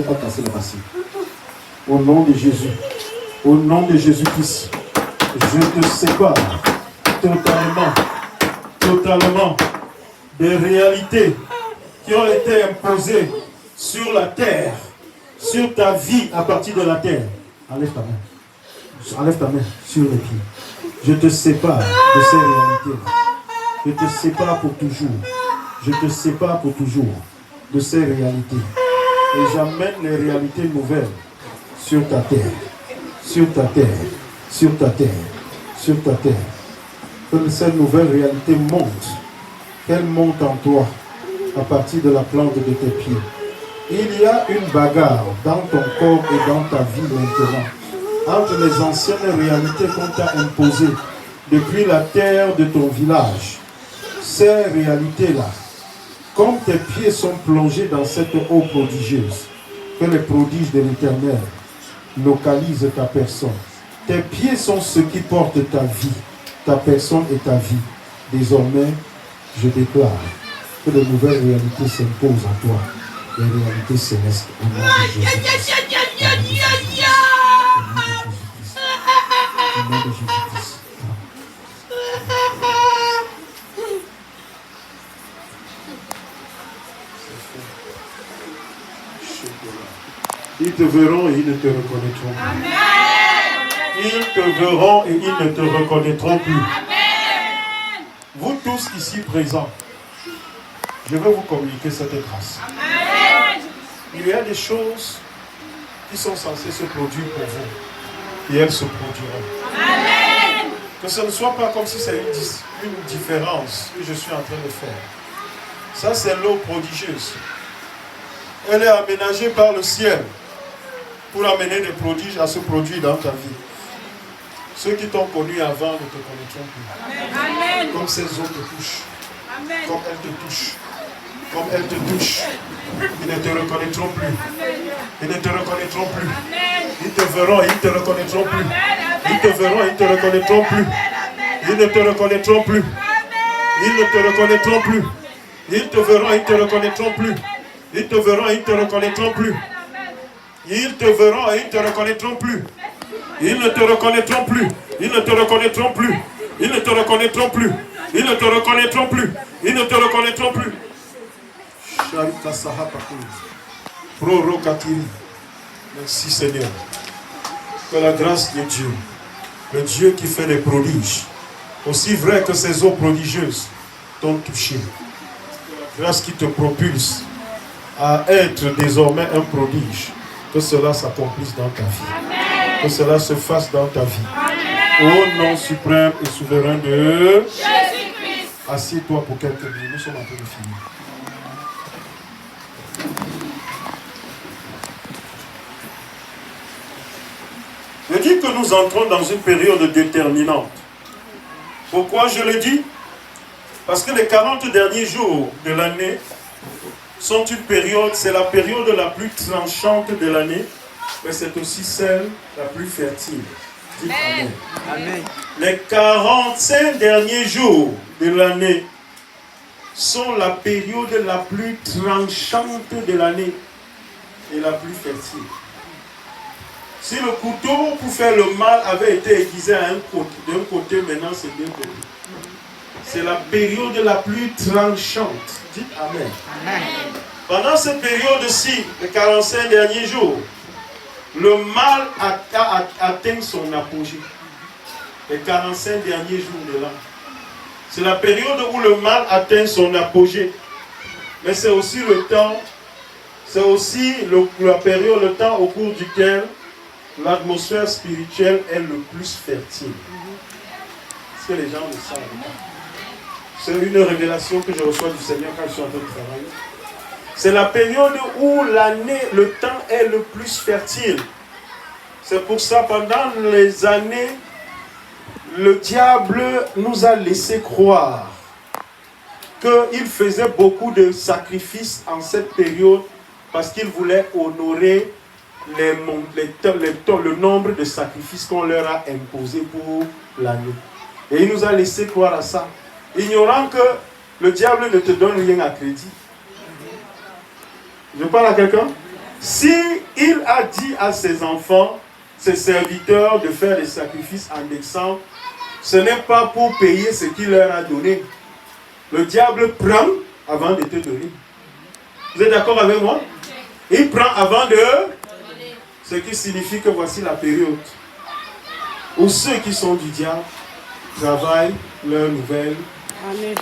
Pas casser le passé. Au nom de Jésus, au nom de Jésus-Christ, je te sépare totalement des réalités qui ont été imposées sur la terre, sur ta vie à partir de la terre. Enlève ta main. Enlève ta main sur les pieds. Je te sépare de ces réalités. Je te sépare pour toujours. Je te sépare pour toujours de ces réalités. Et j'amène les réalités nouvelles sur ta terre. Sur ta terre. Sur ta terre. Sur ta terre. Que cette nouvelle réalité monte. Qu'elle monte en toi à partir de la plante de tes pieds. Il y a une bagarre dans ton corps et dans ta vie maintenant entre les anciennes réalités qu'on t'a imposées depuis la terre de ton village. Ces réalités-là, comme tes pieds sont plongés dans cette eau prodigieuse, que les prodiges de l'Éternel localisent ta personne. Tes pieds sont ceux qui portent ta vie, ta personne et ta vie. Désormais, je déclare que de nouvelles réalités s'imposent à toi. Les réalités célestes au nom de Jésus-Christ. Au nom de Jésus-Christ. Ils te verront et ils ne te reconnaîtront plus. Ils te verront et ils ne te reconnaîtront plus. Vous tous ici présents, je vais vous communiquer cette grâce. Il y a des choses qui sont censées se produire pour vous. Et elles se produiront. Amen. Que ce ne soit pas comme si c'est une différence que je suis en train de faire. Ça, c'est l'eau prodigieuse. Elle est aménagée par le ciel pour amener des prodiges à se produire dans ta vie. Ceux qui t'ont connu avant ne te connaîtront plus. Amen. Comme ces eaux te touchent. Amen. Comme elles te touchent. Comme elles te touchent. Ils ne te reconnaîtront plus. Ils ne te reconnaîtront plus. Ils te verront et ils ne te reconnaîtront plus. Ils te verront et ils ne te reconnaîtront plus. Ils ne te reconnaîtront plus. Ils ne te reconnaîtront plus. Ils te verront et ils ne te reconnaîtront plus. Ils te verront et ils ne te reconnaîtront plus. Ils te verront et ils ne te reconnaîtront plus. Ils ne te reconnaîtront plus. Ils ne te reconnaîtront plus. Ils ne te reconnaîtront plus. Ils ne te reconnaîtront plus. Ils ne te reconnaîtront plus. Merci Seigneur. Que la grâce de Dieu, le Dieu qui fait des prodiges, aussi vrai que ces eaux prodigieuses t'ont touché, la grâce qui te propulse à être désormais un prodige, que cela s'accomplisse dans ta vie. Amen. Que cela se fasse dans ta vie. Amen. Au nom suprême et souverain de Jésus-Christ. Assieds-toi pour quelques minutes. Nous sommes en train de finir. Je dis que nous entrons dans une période déterminante. Pourquoi je le dis? Parce que les 40 derniers jours de l'année sont une période, c'est la période la plus tranchante de l'année, mais c'est aussi celle la plus fertile. Dites Amen. Amen. Les 45 derniers jours de l'année sont la période la plus tranchante de l'année et la plus fertile. Si le couteau pour faire le mal avait été aiguisé à d'un côté, maintenant c'est d'un côté. C'est la période la plus tranchante. Dites Amen. Amen. Pendant cette période-ci, les 45 derniers jours, le mal a atteint son apogée. Les 45 derniers jours de l'an. C'est la période où le mal atteint son apogée. Mais c'est aussi le temps, c'est aussi la période, le temps au cours duquel l'atmosphère spirituelle est le plus fertile. Est-ce que les gens le savent? C'est une révélation que je reçois du Seigneur quand je suis en train de travailler. C'est la période où l'année, le temps est le plus fertile. C'est pour ça, pendant les années, le diable nous a laissé croire qu'il faisait beaucoup de sacrifices en cette période parce qu'il voulait honorer le nombre de sacrifices qu'on leur a imposés pour l'année. Et il nous a laissé croire à ça, ignorant que le diable ne te donne rien à crédit. Je parle à quelqu'un? Si il a dit à ses enfants, ses serviteurs, de faire des sacrifices en décembre, ce n'est pas pour payer ce qu'il leur a donné. Le diable prend avant de te donner. Vous êtes d'accord avec moi? Il prend avant de... Ce qui signifie que voici la période où ceux qui sont du diable travaillent leur nouvelle. Amen.